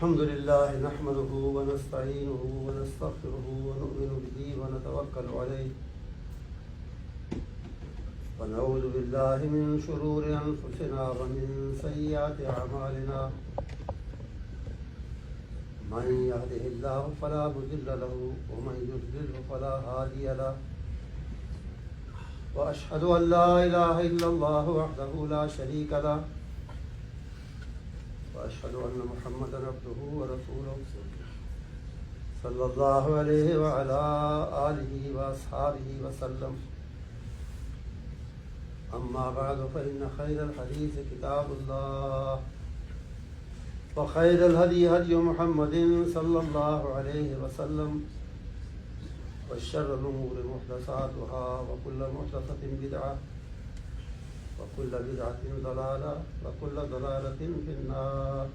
الحمد لله نحمده ونستعينه ونستغفره ونؤمن به ونتوكل عليه ونعوذ بالله من شرور أنفسنا ومن سيئات أعمالنا من يهده الله فلا مضل له ومن يضلل فلا هادي له وأشهد أن لا إله إلا الله وحده لا شريك له وأشهد أن محمدا عبده ورسوله صلى الله عليه وعلى آله وأصحابه وسلم أما بعد فإن خير الحديث كتاب الله وخير الهدي هدي محمد صلى الله عليه وسلم وشر الأمور محدثاتها وكل محدثة بدعة وكل بدعة ضلالة وكل ضلالة في النار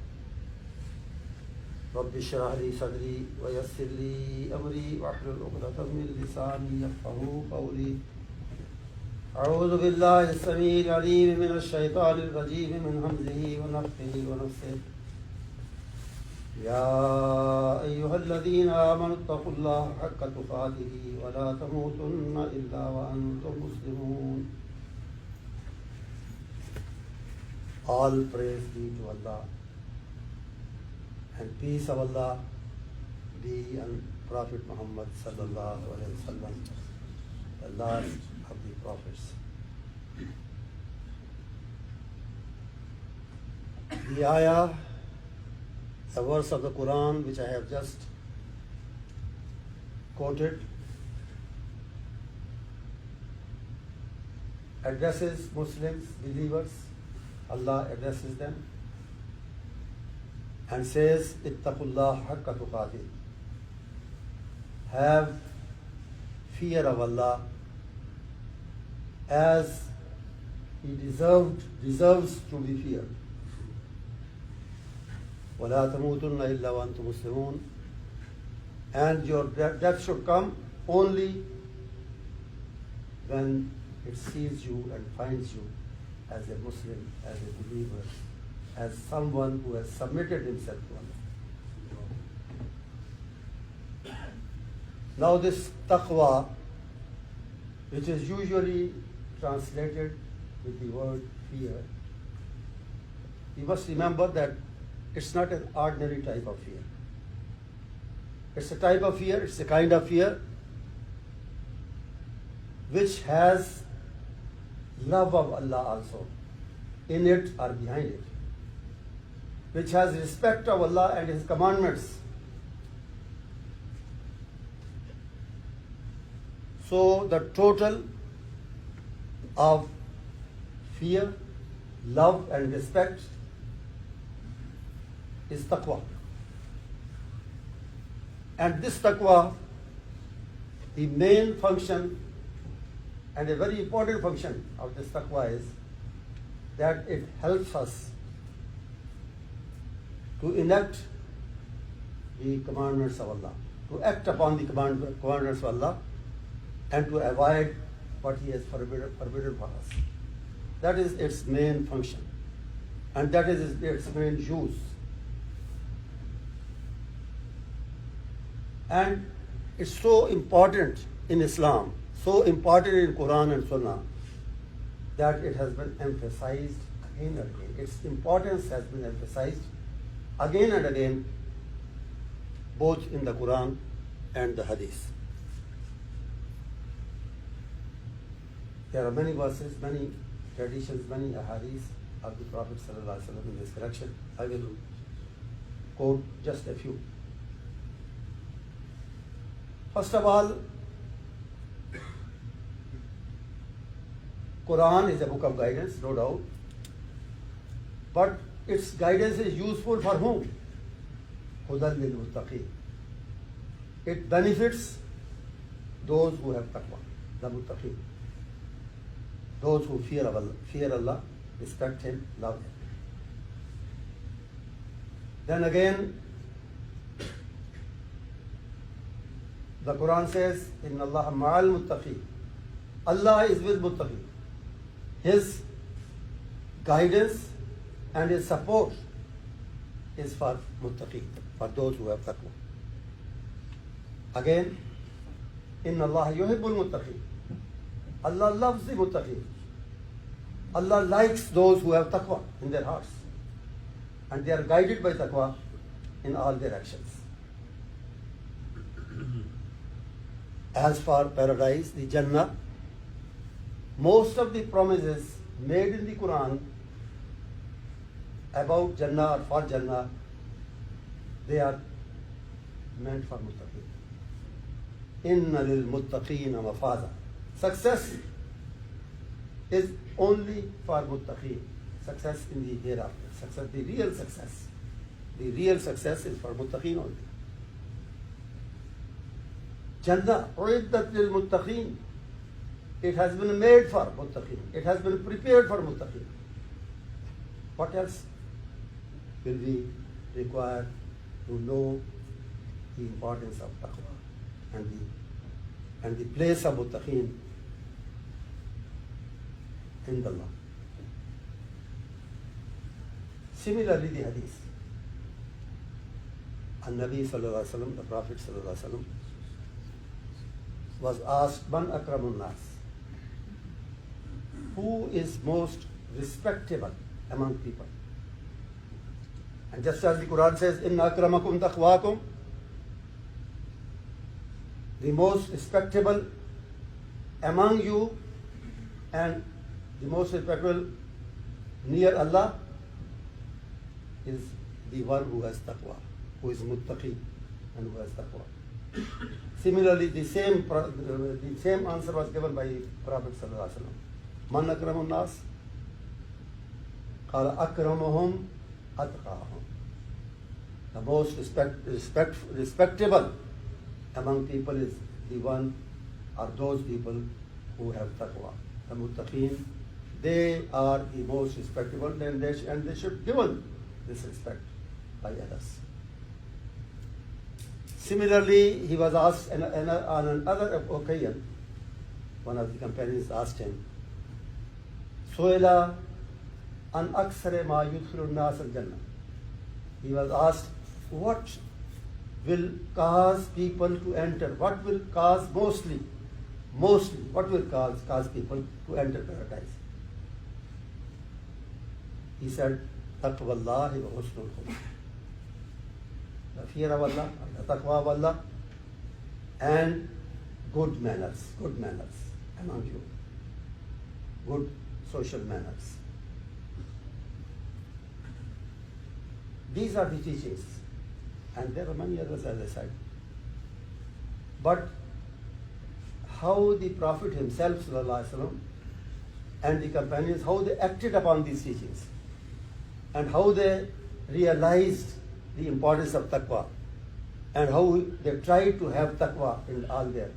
رب اشرح لي صدري ويسر لي أمري واحلل عقدة من لساني يفقهوا قولي أعوذ بالله السميع العليم من الشيطان الرجيم من همزه ونفخه ونفثه يا أيها الذين آمنوا اتقوا الله حق تقاته ولا تموتن إلا وأنتم مسلمون. All praise be to Allah and peace of Allah be on Prophet Muhammad sallallahu alaihi wasallam, the last of the prophets. The ayah, the verse of the Quran which I have just quoted, addresses Muslims, believers. Allah addresses them and says, Ittaqullah haqqa tuqatih. Have fear of Allah as He deserves to be feared. وَلَا تَمُوتُنَّ إِلَّا وَأَنْتُمْ مُسْلِمُونَ. And your death should come only when it sees you and finds you as a Muslim, as a believer, as someone who has submitted himself to Allah. Now this taqwa, which is usually translated with the word fear, you must remember that it's not an ordinary type of fear. It's a type of fear, it's a kind of fear which has love of Allah also in it or behind it, which has respect of Allah and His commandments. So the total of fear, love and respect is taqwa. And this taqwa, the main function and a very important function of this taqwa is that it helps us to enact the commandments of Allah, to act upon the commandments of Allah and to avoid what He has forbidden for us. That is its main function and that is its main use. And it's so important in Islam, so important in Quran and Sunnah, that it has been emphasized again and again. Its importance has been emphasized again and again, both in the Quran and the Hadith. There are many verses, many traditions, many ahadith of the Prophet ﷺ in this direction. I will quote just a few. First of all, Quran is a book of guidance, no doubt. But its guidance is useful for whom? Hudan lil muttaqin. It benefits those who have taqwa, the muttaqin. Those who fear Allah, respect Him, love Him. Then again, the Quran says, Inna Allah ma'al muttaqin. Allah is with muttaqin. His guidance and His support is for muttaqeen, for those who have taqwa. Again, inna Allah yuhibbul muttaqeen. Allah loves the muttaqeen. Allah likes those who have taqwa in their hearts. And they are guided by taqwa in all their actions. As for paradise, the Jannah, most of the promises made in the Quran about Jannah or for Jannah, they are meant for muttaqeen. Inna lil muttaqeena mafaza. Success is only for muttaqeen. Success in the hereafter. Success, the real success. The real success is for muttaqeen only. Jannah, uiddat lil muttaqeen. It has been made for muttaqeen. It has been prepared for muttaqeen. What else will we require to know the importance of taqwa and the place of muttaqeen in Allah? Similarly, the hadith. An-Nabi sallallahu alaihi wasallam, the Prophet sallallahu alaihi wasallam, was asked, Man akramun nas? Who is most respectable among people? And just as the Quran says, Inna akramakum taqwakum, the most respectable among you and the most respectable near Allah is the one who has taqwa, who is muttaqi and who has taqwa. Similarly, the same answer was given by Prophet sallallahu alaihi wasallam. Man akramun nas? Qala akramuhum atqahum. The most respectable among people is the one or those people who have taqwa. The muttaqeen, they are the most respectable, and they should be given this respect by others. Similarly, he was asked on another occasion, one of the companions asked him, Su'ila an aksare ma yudkhilun nas al-jannah. He was asked, what will cause people to enter? What will cause mostly, what will cause people to enter paradise? He said, Taqwallahi wa husnul khuluq. The fear of Allah, the taqwa of Allah, and good manners among you. Good social manners. These are the teachings. And there are many others, as I said. But how the Prophet himself, sallallahu alaihi wasallam, and the companions, how they acted upon these teachings, and how they realized the importance of taqwa, and how they tried to have taqwa in all their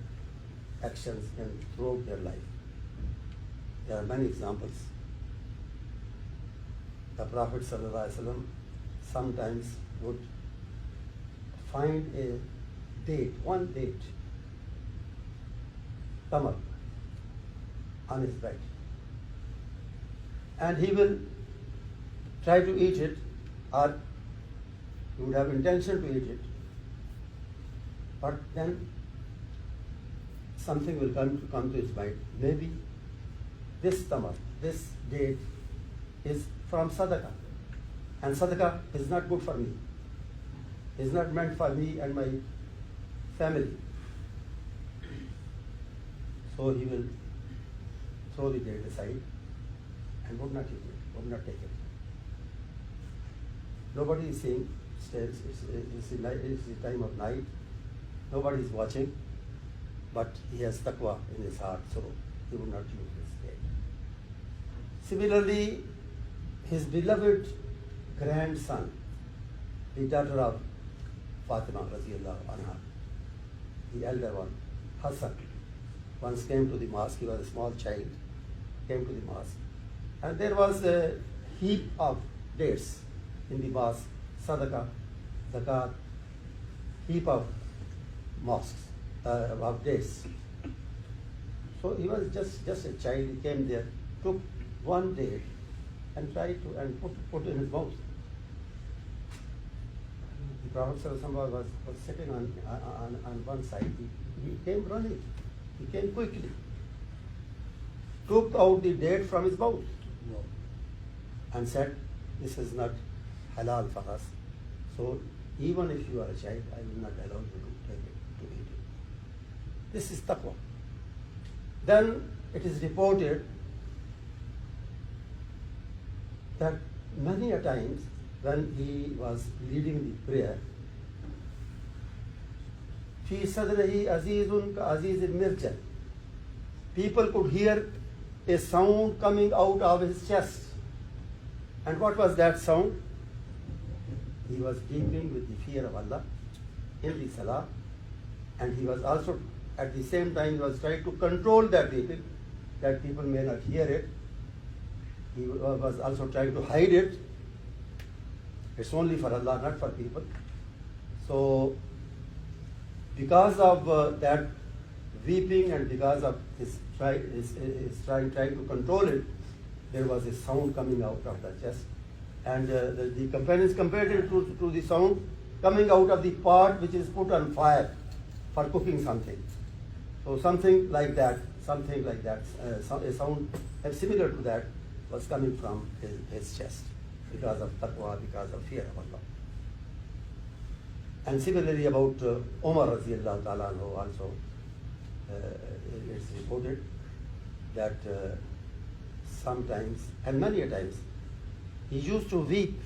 actions and throughout their life. There are many examples. The Prophet ﷺ sometimes would find a date, one date, tamar, on his bed, and he will try to eat it, or he would have intention to eat it, but then something will come to his mind. Maybe this tamar, this date is from sadaqah, and sadaqah is not good for me. Is not meant for me and my family. So he will throw the date aside and would not eat it, would not take it. Nobody is seeing, it's the time of night, nobody is watching, but he has taqwa in his heart, so he would not use this date. Similarly, his beloved grandson, the daughter of Fatima radiallahu anha, the elder one, Hassan, once came to the mosque. He was a small child, came to the mosque, and there was a heap of dates in the mosque, sadaqah, zakat, heap of mosques, of dates. So he was just a child. He came there, took one date, and tried to put in his mouth. the Prophet was sitting on one side. He came running. He came quickly, took out the date from his mouth, and said, "This is not halal for us. So even if you are a child, I will not allow you to take it, to eat it." This is taqwa. Then it is reported that many a times when he was leading the prayer, fi sadrihi azizun ka aziz al-mirjal, people could hear a sound coming out of his chest. And what was that sound? He was weeping with the fear of Allah in the salah, and he was also, at the same time, he was trying to control that weeping, that people may not hear it. He was also trying to hide it. It's only for Allah, not for people. So, because of that weeping and because of his trying to control it, there was a sound coming out of the chest. And the companions compared it to the sound coming out of the pot which is put on fire for cooking something. So something like that, a sound similar to that was coming from his chest because of taqwa, because of fear of Allah. And similarly about Umar radiallahu ta'ala anhu also, it's reported that sometimes, and many a times, he used to weep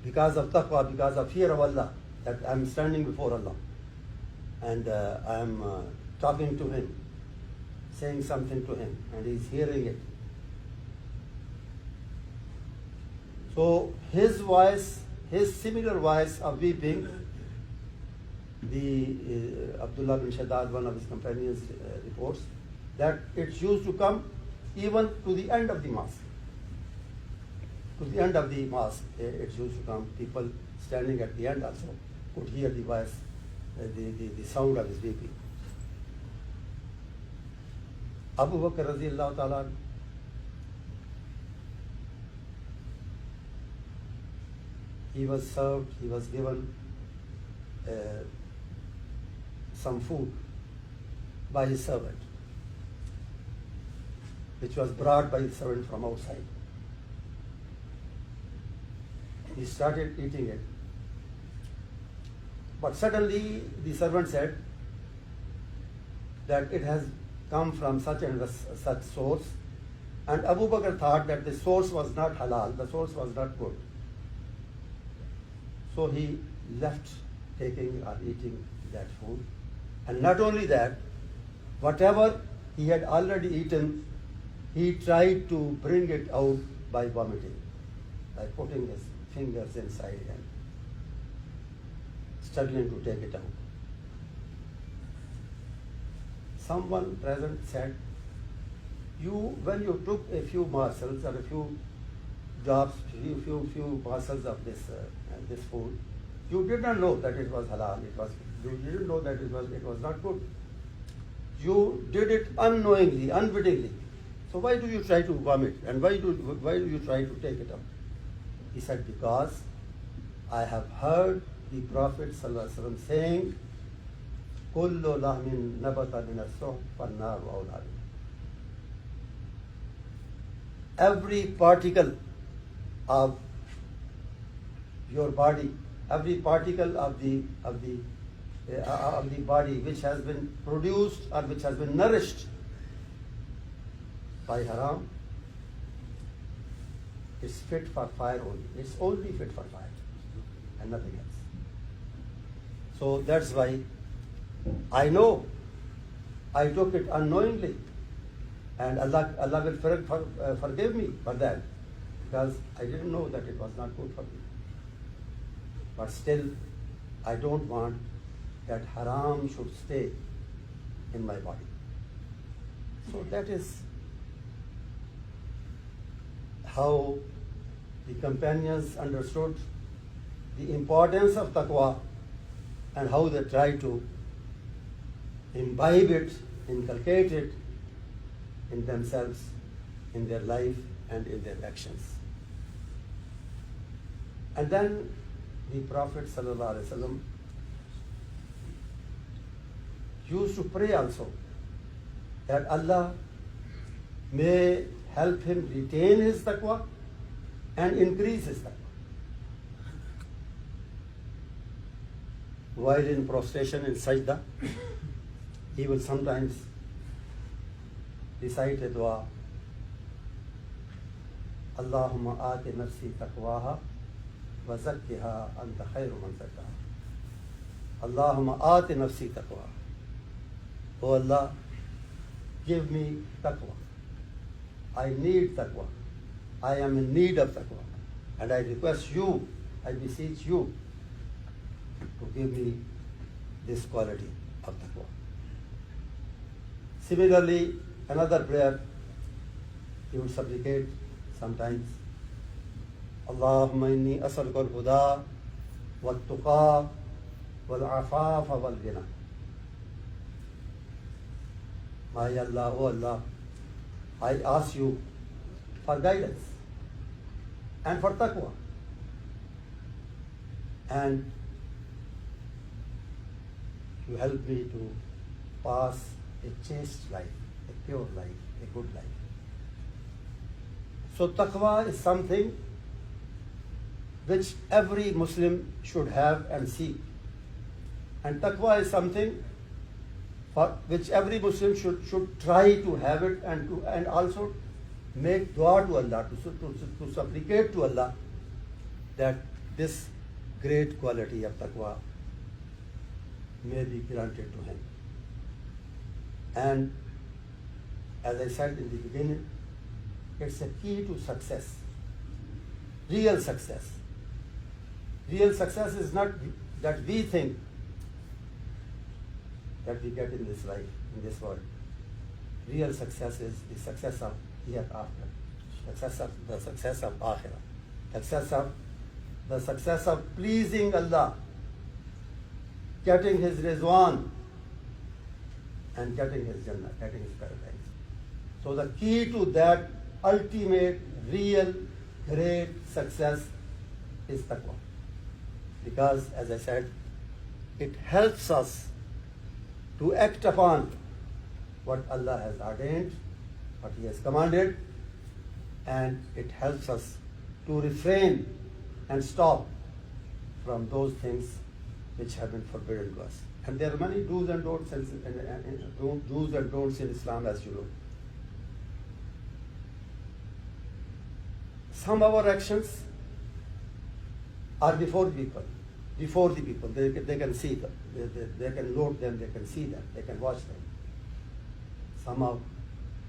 because of taqwa, because of fear of Allah, that I'm standing before Allah and I'm talking to him, saying something to him, and he's hearing it. So his voice, his similar voice of weeping, the Abdullah bin Shaddad, one of his companions, reports that it used to come even to the end of the mosque. To the end of the mosque, it used to come. People standing at the end also could hear the voice, the sound of his weeping. Abu Bakr radiallahu ta'ala, he was served, he was given some food by his servant, which was brought by the servant from outside. He started eating it. But suddenly the servant said that it has come from such and such source. And Abu Bakr thought that the source was not halal, the source was not good. So he left taking or eating that food. And not only that, whatever he had already eaten, he tried to bring it out by vomiting, by putting his fingers inside and struggling to take it out. Someone present said, when you took a few morsels or a few drops, few morsels of this food, you did not know that it was halal. You didn't know that it was not good. You did it unknowingly, unwittingly. So why do you try to vomit? And why do you try to take it out? He said, because I have heard the Prophet ﷺ saying, كُلُّ لَحْمٍ نَبَتَ مِنَ السُّحْتِ فَالنَّارُ أَوْلَىٰ بِهِ. Every particle of your body, every particle of the body which has been produced or which has been nourished by haram, is fit for fire only. It's only fit for fire and nothing else. So that's why I know I took it unknowingly, and Allah will forgive me for that, because I didn't know that it was not good for me. But still, I don't want that haram should stay in my body. So that is how the companions understood the importance of taqwa and how they try to imbibe it, inculcate it in themselves, in their life and in their actions. And then the Prophet sallallahu alaihi wasallam used to pray also that Allah may help him retain his taqwa and increase his taqwa. While in prostration in sajda, he will sometimes recite a dua, Allahumma aati nafsi taqwaha wa zakkiha anta khayru man zakkaha. Allahumma aati nafsi taqwaha. Oh Allah, give me taqwa. I need taqwa. I am in need of taqwa. And I request you, I beseech you to give me this quality of taqwa. Similarly, another prayer, he would supplicate sometimes, Allahumma inni as'aluka al-huda wal-tuqa wal-afafa wal-ghina. My Allah, oh Allah, I ask you for guidance and for taqwa, and you help me to pass a chaste life, a pure life, a good life. So taqwa is something which every Muslim should have and seek. And taqwa is something for which every Muslim should try to have it, and also make dua to Allah, to supplicate to Allah that this great quality of taqwa may be granted to him. And as I said in the beginning, it's a key to success, real success. Real success is not that we think that we get in this life, in this world. Real success is the success of hereafter, the success of akhirah, the success of pleasing Allah, getting His Rizwan and getting His Jannah, getting His paradise. So the key to that ultimate, real, great success is taqwa. Because, as I said, it helps us to act upon what Allah has ordained, what He has commanded, and it helps us to refrain and stop from those things which have been forbidden to us. And there are many do's and don'ts in Islam, as you know. Some of our actions are before the people. They can see them. They can note them, they can see them, they can watch them. Some of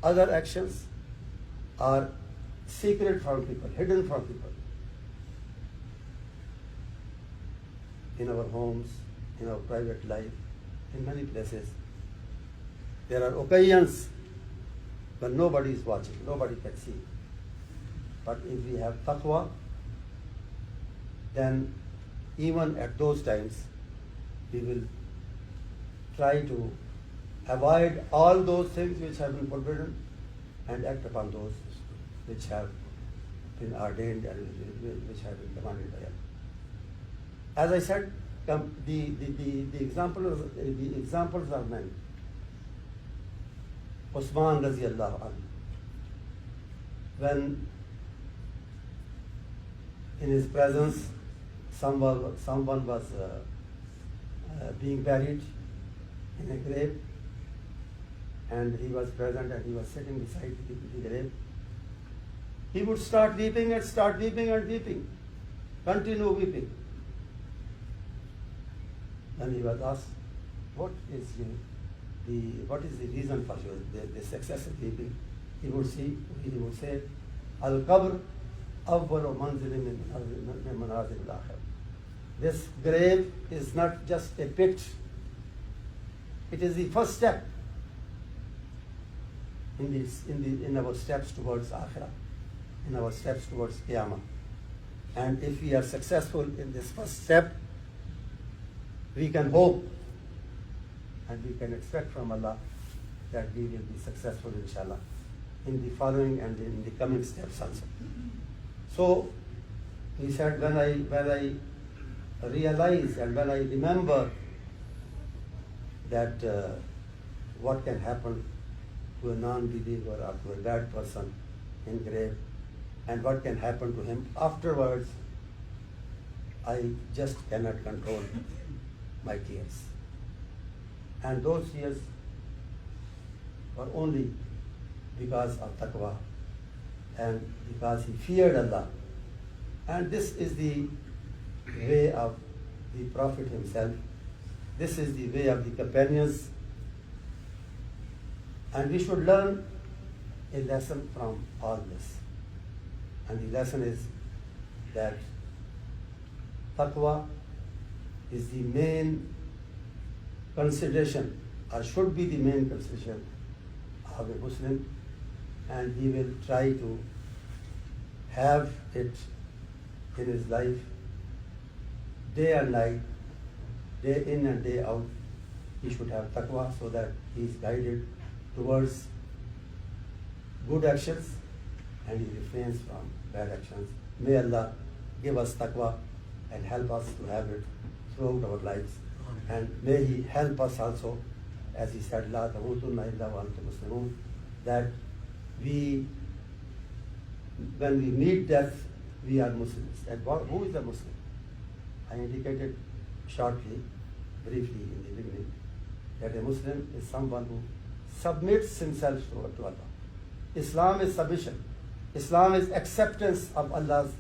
other actions are secret from people, hidden from people. In our homes, in our private life, in many places, there are occasions when nobody is watching, nobody can see. But if we have taqwa, then even at those times, we will try to avoid all those things which have been forbidden and act upon those which have been ordained and which have been commanded by Allah. As I said, the examples are many. Usman Raziyallahu anhu, when in his presence someone was being buried in a grave, and he was present and he was sitting beside the grave, he would start weeping and continue weeping. Then he was asked, what is the reason for this excessive weeping? He would say, Al-Qabr awwalu manzilin min manazil al-akhirah. This grave is not just a pit, it is the first step in our steps towards akhirah, in our steps towards qiyamah. And if we are successful in this first step, we can hope and we can expect from Allah that we will be successful, inshallah, in the following and in the coming steps also. So he said, when I realize and when I remember that what can happen to a non-believer or to a bad person in grave and what can happen to him afterwards, I just cannot control my tears. And those tears were only because of taqwa and because he feared Allah. And this is the way of the Prophet himself. This is the way of the companions. And we should learn a lesson from all this. And the lesson is that taqwa is the main consideration, or should be the main consideration of a Muslim, and he will try to have it in his life day and night, day in and day out. He should have taqwa so that he is guided towards good actions and he refrains from bad actions. May Allah give us taqwa and help us to have it throughout our lives. And may He help us also, as He said, La tamutunna illa wa antum muslimun, that we, when we meet death, we are Muslims. And who is a Muslim? I indicated shortly, briefly in the beginning, that a Muslim is someone who submits himself to Allah. Islam is submission. Islam is acceptance of Allah's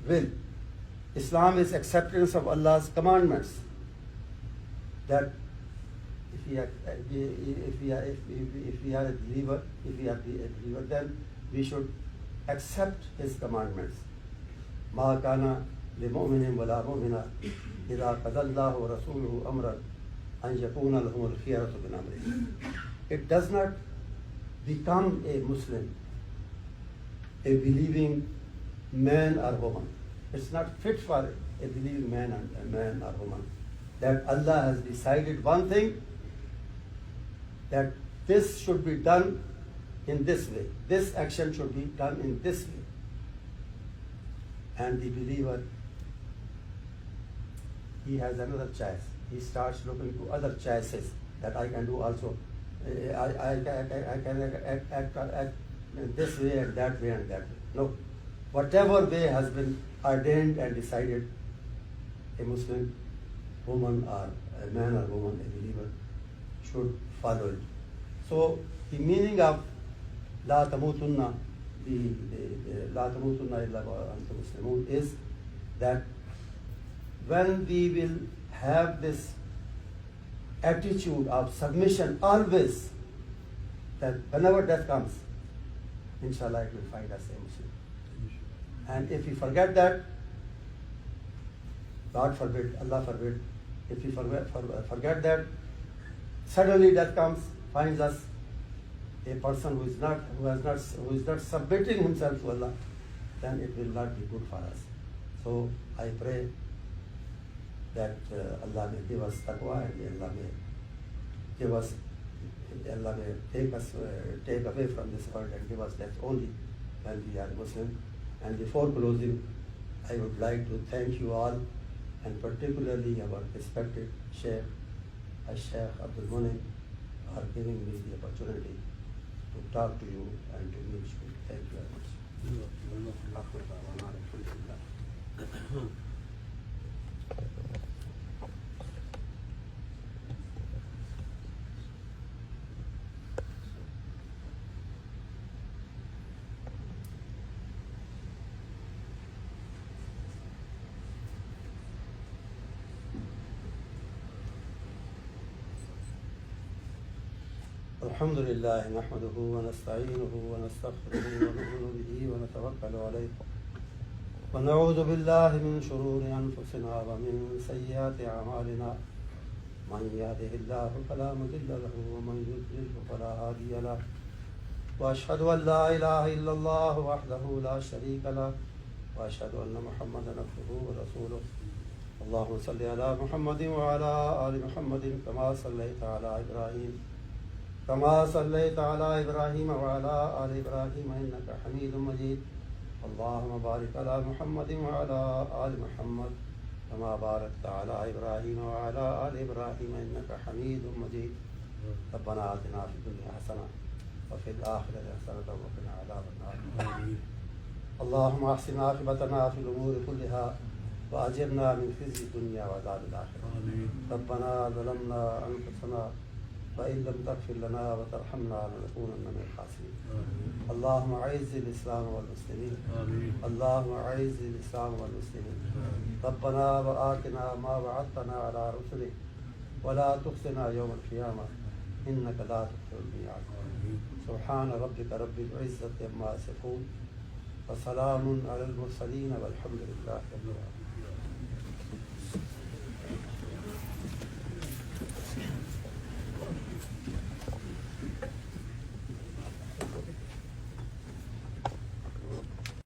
will. Islam is acceptance of Allah's commandments. That if we are a believer, then we should accept His commandments. Ma kana li mu'minin wa la mu'mina idha qadallahu wa rasuluhu amran an yakuna lahum al-khiyaratu min amrihim. It does not become a Muslim, a believing man or woman. It's not fit for a believing man or woman that Allah has decided one thing, that this should be done in this way. This action should be done in this way. And the believer, he has another choice. He starts looking to other choices that I can do also. I can act this way and that way and that way. No. Whatever way has been ordained and decided, a Muslim woman or a man or woman, a believer, should follow it. So the meaning of La tamutunna, La tamutunna illa wa antum muslimun, is that when we will have this attitude of submission always, that whenever death comes, inshallah it will find us a Muslim. And if we forget that, God forbid, Allah forbid, if we forget that, suddenly death comes, finds us a person who is not submitting himself to Allah, then it will not be good for us. So I pray that Allah may give us taqwa and Allah may take away from this world and give us death only when we are Muslim. And before closing, I would like to thank you all, and particularly our respected Sheikh, Sheikh Abdul Munim, for giving me the opportunity to talk to you and to meet you. Thank you very much. الحمد لله نحمده ونستعينه ونستغفره ونؤمن به ونتوكل عليه ونعوذ بالله من شرور أنفسنا ومن سيئات أعمالنا من يهده الله فلا مضل له ومن يضلل فلا هادي له وأشهد أن لا إله إلا الله وحده لا شريك له وأشهد أن محمدا عبده ورسوله اللهم صل على محمد وعلى آل محمد كما صليت على إبراهيم وعلى آل إبراهيم إنك حميد مجيد اللهم بارك على محمد وعلى آل محمد कमा बारकत अला इब्राहीम व अला आलि इब्राहीम इन्नका हमीदुम मजीद। रब्बना आतिना फिद दुनिया हसना व fill आखिरति हसनतन व क़िना अज़ाबन्नार। अल्लाहुम्मा अहसिन आक़िबतना fill उमूरि कुल्लिहा व अजिरना मिन ख़िज़्यि दुनिया व अज़ाबिल आख़िरह। रब्बना ज़लमना अनफुसना व इन लम तग़फ़िर लना व तरहमना लनकूनन्न मिनल ख़ासिरीन। अल्लाहुम्मा अइज़्ज़िल इस्लाम वल मुस्लिमीन। अल्लाहुम्मा अइज़्ज़िल इस्लाम वल मुस्लिमीन। रब्बना व आतिना मा वअदतना अला रुसुलिक व ला तुख़ज़िना यौमल क़ियामह इन्नका ला तुख़्लिफ़ुल मिआद। सुब्हान रब्बिका रब्बिल इज़्ज़ति अम्मा यसिफ़ून व सलामुन अलल मुरसलीन वल्हम्दुलिल्लाहि रब्बिल आलमीन।